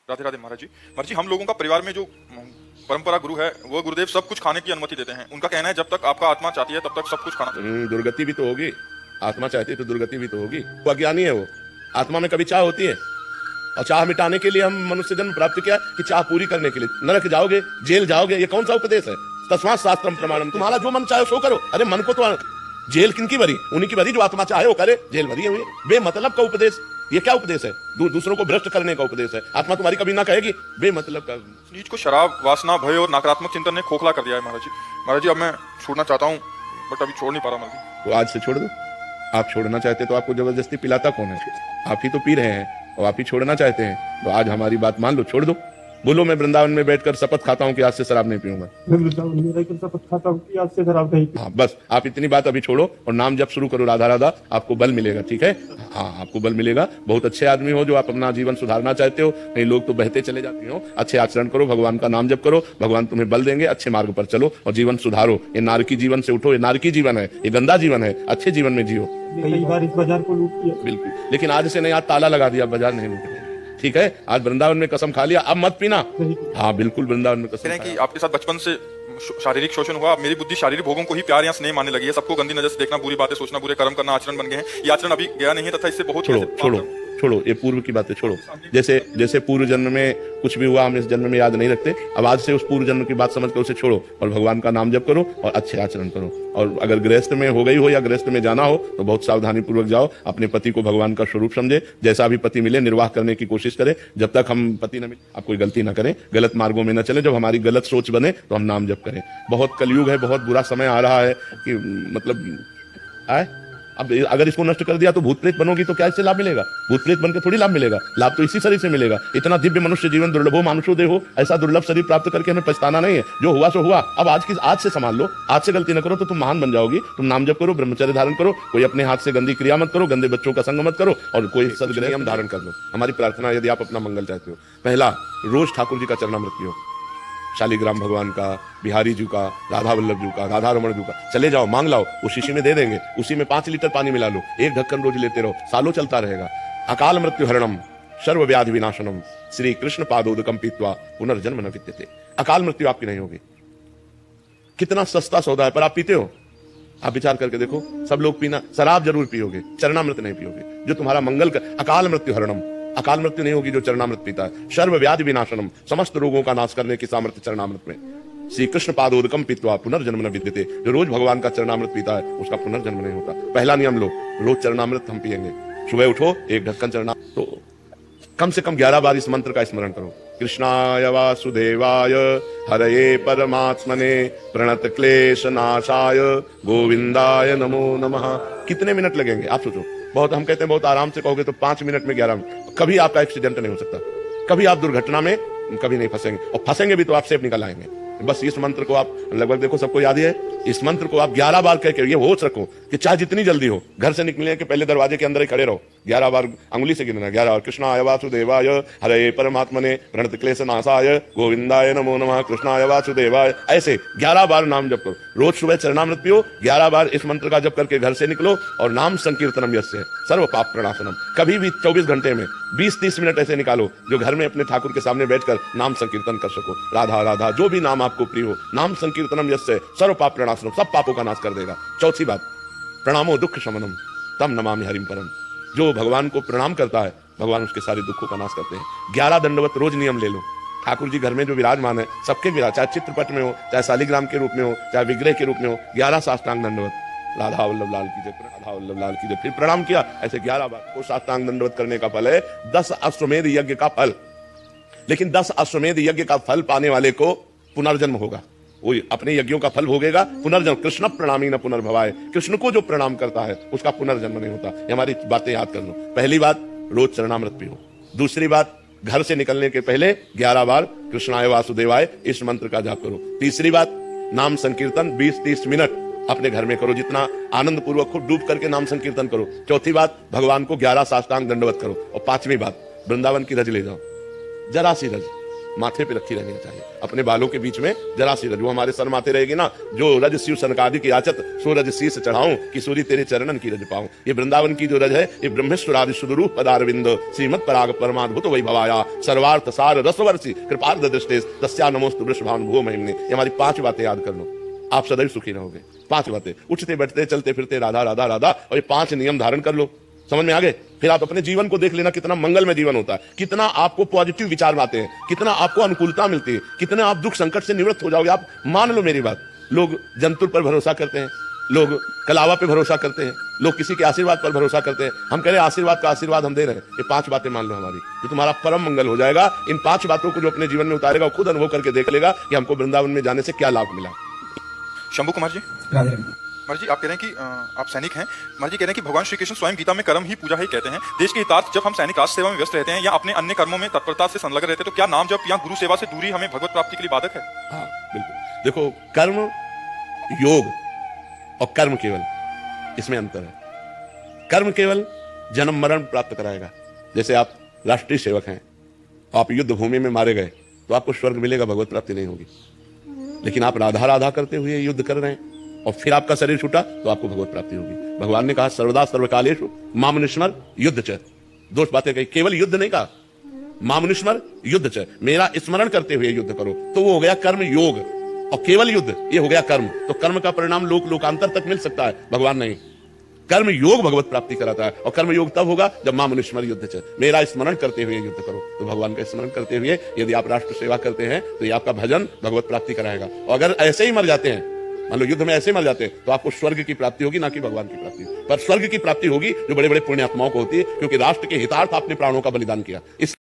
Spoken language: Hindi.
राधे राधे महाराज जी। महाराज जी, हम लोगों का परिवार में जो परंपरा गुरु है वो गुरुदेव सब कुछ खाने की अनुमति देते हैं। उनका कहना है जब तक आपका आत्मा चाहती है तब तक सब कुछ खाना चाहिए। दुर्गति भी तो होगी। आत्मा चाहती है तो दुर्गति भी तो होगी। वो अज्ञानी है। वो आत्मा में कभी चाह होती है, और चाह मिटाने के लिए हम मनुष्य जन्म प्राप्त किया कि चाह पूरी करने के लिए। नरक जाओगे, जेल जाओगे, ये कौन सा उपदेश है? तस्मात् शास्त्रम प्रमाणम। तुम्हारा जो मन चाहे सो करो। अरे मन को तो जेल किनकी भरी? उन्हीं की भरी जो आत्मा चाहे वो करे। जेल भरी हुई बेमतलब का उपदेश। ये क्या उपदेश है? दूसरों को भ्रष्ट करने का उपदेश है। आत्मा तुम्हारी कभी ना कहेगी बेमतलब का। नीच को शराब, वासना, भय और नकारात्मक चिंतन ने खोखला कर दिया है महाराज जी। महाराज जी, अब मैं छोड़ना चाहता हूँ बट अभी छोड़ नहीं पा रहा महाराज जी। तो आज से छोड़ दो। आप छोड़ना चाहते तो आपको जबरदस्ती पिलाता कौन है? आप ही तो पी रहे हैं और आप ही छोड़ना चाहते हैं। तो आज हमारी बात मान लो, छोड़ दो। बोलो, मैं वृंदावन में बैठकर शपथ खाता हूँ कि आज से शराब नहीं पीऊंगा। मैं वृंदावन में रहकर शपथ खाता हूँ कि आज से शराब नहीं पीऊंगा। हाँ, बस आप इतनी बात अभी छोड़ो और नाम जप शुरू करो। राधा राधा, आपको बल मिलेगा। ठीक है? हाँ, आपको बल मिलेगा। बहुत अच्छे आदमी हो जो आप अपना जीवन सुधारना चाहते हो। कई लोग तो बहते चले जाते हो। अच्छे आचरण करो, भगवान का नाम जप करो, भगवान तुम्हें बल देंगे। अच्छे मार्ग पर चलो और जीवन सुधारो। ये नारकी जीवन से उठो। ये नारकी जीवन है, ये गंदा जीवन है। अच्छे जीवन में जियो। कई बार इस बाजार को लूट किया। बिल्कुल, लेकिन आज से नहीं, आज ताला लगा दिया, बाजार नहीं लूटेंगे। ठीक है? आज वृंदावन में कसम खा लिया, अब मत पीना। हाँ बिल्कुल, वृंदावन में कसम कह रहे हैं कि आपके साथ बचपन से शारीरिक शोषण हुआ। मेरी बुद्धि शारीरिक भोगों को ही प्यार या स्नेह मानने लगी है। सबको गंदी नजर से देखना, बुरी बातें सोचना, बुरे कर्म करना आचरण बन गए हैं। ये आचरण अभी गया नहीं है तथा इससे बहुत छोड़ो, ये पूर्व की बातें छोड़ो। जैसे पूर्व जन्म में कुछ भी हुआ हम इस जन्म में याद नहीं रखते। अब आज से उस पूर्व जन्म की बात समझ कर उसे छोड़ो और भगवान का नाम जप करो और अच्छे आचरण करो। और अगर गृहस्थ में हो गई हो या गृहस्थ में जाना हो तो बहुत सावधानी पूर्वक जाओ। अपने पति को भगवान का स्वरूप समझे। जैसा भी पति मिले निर्वाह करने की कोशिश करें। जब तक हम पति न मिले आप कोई गलती ना करें, गलत मार्गों में न चले। जब हमारी गलत सोच बने तो हम नाम जप करें। बहुत कलयुग है, बहुत बुरा समय आ रहा है कि मतलब आए। अब अगर इसको नष्ट कर दिया तो भूत प्रेत बनोगी तो क्या इससे लाभ मिलेगा? भूत प्रेत बनकर थोड़ी लाभ मिलेगा। लाभ तो इसी शरीर से मिलेगा। इतना दिव्य मनुष्य जीवन दुर्लभो मानुषो देहो। ऐसा दुर्लभ शरीर प्राप्त करके हमें पछताना नहीं है। जो हुआ सो हुआ। अब आज से संभाल लो। आज से गलती न करो तो तुम महान बन जाओगी। तुम नाम जप करो, ब्रह्मचर्य धारण करो, कोई अपने हाथ से गंदी क्रिया मत करो, गंदे बच्चों का संग मत करो और कोई सदग्रह धारण कर लो। हमारी प्रार्थना, यदि आप अपना मंगल चाहते हो, पहला, रोज ठाकुर जी का चरणामृत पियो। शालिग्राम भगवान का, बिहारी जी का, राधा वल्लभ जी का, राधा रमण जी का। चले जाओ, मांग लाओ, उस शीशी में दे देंगे। उसी में 5 लीटर पानी मिला लो। 1 ढक्कन रोज लेते रहो, सालों चलता रहेगा। अकाल मृत्यु हरणम सर्व व्याधि विनाशनम श्री कृष्ण पादोदकम पीत्वा पुनर्जन्म न विद्यते। अकाल मृत्यु आपकी नहीं होगी। कितना सस्ता सौदा है, पर आप पीते हो? आप विचार करके देखो। सब लोग पीना, शराब जरूर पियोगे, चरणामृत नहीं पियोगे। जो तुम्हारा मंगल कर, अकाल मृत्यु हरणम, अकाल मृत्यु नहीं होगी जो चरणामृत पीता है। सर्व व्याधि विनाशनम, समस्त रोगों का नाश करने की सामर्थ्य चरणामृत में। श्री कृष्ण पादोदकम पीत्वा पुनर्जन्म न विद्यते। जो रोज भगवान का चरणामृत पीता है उसका पुनर्जन्म नहीं होता। पहला नियम लो, रोज चरणामृत हम पिएंगे। सुबह उठो, 1 ढक्कन चरणा, तो कम से कम 11 बार इस मंत्र का स्मरण करो। कृष्णाय वासुदेवाय हरये परमात्मने प्रणत क्लेश नाशाय गोविंदाय नमो नमः। कितने मिनट लगेंगे आप सोचो? बहुत, हम कहते हैं बहुत आराम से कहोगे तो 5 मिनट में 11 मिनट। कभी आपका एक्सीडेंट नहीं हो सकता। कभी आप दुर्घटना में कभी नहीं फंसेंगे, और फंसेंगे भी तो आप सेफ निकल आएंगे। बस इस मंत्र को आप लगभग देखो सबको याद है। इस मंत्र को आप 11 बार कह के ये होश रखो कि चाहे जितनी जल्दी हो, घर से निकलने के पहले दरवाजे के अंदर ही खड़े रहो। 11 बार अंगुली से गिनना। 11 बार कृष्णाय वासुदेवाय हरे परमात्मने प्रणत क्लेश नाशाय गोविंदाय नमो नमः कृष्णाय वासुदेवाय। ऐसे 11 बार नाम जप करो। रोज सुबह चरणामृत पियो, 11 बार इस मंत्र का जप करके घर से निकलो और नाम संकीर्तनम यस्य सर्व पाप प्रणाशनम। कभी भी 24 घंटे में 20-30 मिनट ऐसे निकालो जो घर में अपने ठाकुर के सामने बैठकर नाम संकीर्तन कर सको। राधा राधा, जो भी नाम आपको प्रिय हो। नाम संकीर्तनम यस्य सर्व पाप प्रणाशनम, सब पापों का नाश कर देगा। चौथी बात, प्रणामो दुख शमनम तम नमामि हरिम परम। जो भगवान को प्रणाम करता है भगवान उसके सारे दुखों का नाश करते हैं। 11 दंडवत रोज नियम ले लो। ठाकुर जी घर में जो विराजमान है, सबके विराज, चाहे चित्रपट में हो, चाहे शालिग्राम के रूप में हो, चाहे विग्रह के रूप में हो, 11 साष्टांग दंडवत। राधा वल्लभ लाल की जय, राधा वल्लभ लाल की जय। फिर प्रणाम किया ऐसे 11 बार। वो साष्टांग दंडवत करने का फल है 10 अश्वमेध यज्ञ का फल। लेकिन 10 अश्वमेध यज्ञ का फल पाने वाले को पुनर्जन्म होगा। वो अपने यज्ञों का फल भोगेगा, पुनर्जन्म। कृष्ण प्रणामी न पुनर्भवाय। कृष्ण को जो प्रणाम करता है उसका पुनर्जन्म नहीं होता। ये हमारी बातें याद कर लो। पहली बात, रोज चरणामृत पियो। दूसरी बात, घर से निकलने के पहले 11 बार कृष्णाय वासुदेवाय इस मंत्र का जाप करो। तीसरी बात, नाम संकीर्तन 20-30 मिनट अपने घर में करो, जितना आनंद पूर्वक खुद डूब करके नाम संकीर्तन करो। चौथी बात, भगवान को 11 साष्टांग दंडवत करो। और 5वीं बात, वृंदावन की रज ले जाओ, जरा सी रज, माथे पे रखी रहनी चाहिए, अपने बालों के बीच में जरा सी रज, वो हमारे सर माथे रहेगी ना, जो रज शिव सनकादि की आचत सो रज शीस चढ़ाऊं, किशोरी तेरे चरणन की रज पाऊं। ये वृंदावन की जो रज है, ये ब्रह्मेश्वरादि सुदरूप पदारविंद श्रीमद पराग परमाद्भुत वैभवाया सर्वार्थ सार रसवर्षि कृपार्थ दृष्टेश तस्या नमोस्तु वृषभानु भो महिमने। ये हमारी 5 बातें याद कर लो, आप सदैव सुखी रहोगे। 5 बातें, उठते बैठते चलते फिरते राधा राधा राधा, और ये 5 नियम धारण कर लो, समझ में आ गए। फिर आप अपने जीवन को देख लेना, कितना मंगलमय जीवन होता है, कितना आपको पॉजिटिव विचार आते हैं, कितना आपको अनुकूलता मिलती है, कितने आप दुख संकट से निवृत्त हो जाओगे। आप मान लो मेरी बात, लोग जंतुर पर भरोसा करते हैं, लोग कलावा पे भरोसा करते हैं, लोग किसी के आशीर्वाद पर भरोसा करते हैं। हम कह रहे हैं आशीर्वाद का आशीर्वाद हम दे रहे हैं। ये 5 बातें मान लो हमारी, ये तुम्हारा परम मंगल हो जाएगा। इन 5 बातों को जो अपने जीवन में उतारेगा, खुद अनुभव करके देख लेगा कि हमको वृंदावन में जाने से क्या लाभ मिला। शंभू कुमार जी, कुमार जी, आप कह रहे हैं कि आप सैनिक हैं। कुमार जी कह रहे हैं कि भगवान श्री कृष्ण स्वयं गीता में कर्म ही पूजा ही कहते हैं। देश के हितार्थ जब हम सैनिक राष्ट्र सेवा में व्यस्त रहते हैं या अपने अन्य कर्मों में तत्परता से संलग्न रहते हैं, तो क्या नाम जप या गुरु सेवा से दूरी हमें भगवत प्राप्ति के लिए बाधक है? हाँ बिल्कुल। देखो, कर्म योग और कर्म केवल, इसमें अंतर है। कर्म केवल जन्म मरण प्राप्त कराएगा। जैसे आप राष्ट्रीय सेवक हैं, आप युद्ध भूमि में मारे गए तो आपको स्वर्ग मिलेगा, भगवत प्राप्ति नहीं होगी। लेकिन आप राधा राधा करते हुए युद्ध कर रहे हैं और फिर आपका शरीर छूटा तो आपको भगवत प्राप्ति होगी। भगवान ने कहा सर्वदा सर्वकालेषु मामनुस्मर युद्ध च। 2 बातें कही, केवल युद्ध नहीं कहा, मामनुस्मर युद्ध च, मेरा स्मरण करते हुए युद्ध करो, तो वो हो गया कर्म योग। और केवल युद्ध, ये हो गया कर्म। तो कर्म का परिणाम लोकांतर तक मिल सकता है, भगवान नहीं। कर्म योग भगवत प्राप्ति कराता है, और कर्म योग तब होगा जब मामनुस्मर युद्ध च, मेरा स्मरण करते हुए युद्ध करो। तो भगवान का स्मरण करते हुए यदि आप राष्ट्र सेवा करते हैं तो ये आपका भजन भगवत प्राप्ति कराएगा। और अगर ऐसे ही मर जाते हैं, मान लो युद्ध में ऐसे मर जाते हैं, तो आपको स्वर्ग की प्राप्ति होगी, ना कि भगवान की प्राप्ति। पर स्वर्ग की प्राप्ति होगी जो बड़े बड़े पुण्यात्माओं को होती है, क्योंकि राष्ट्र के हितार्थ आपने प्राणों का बलिदान किया। इस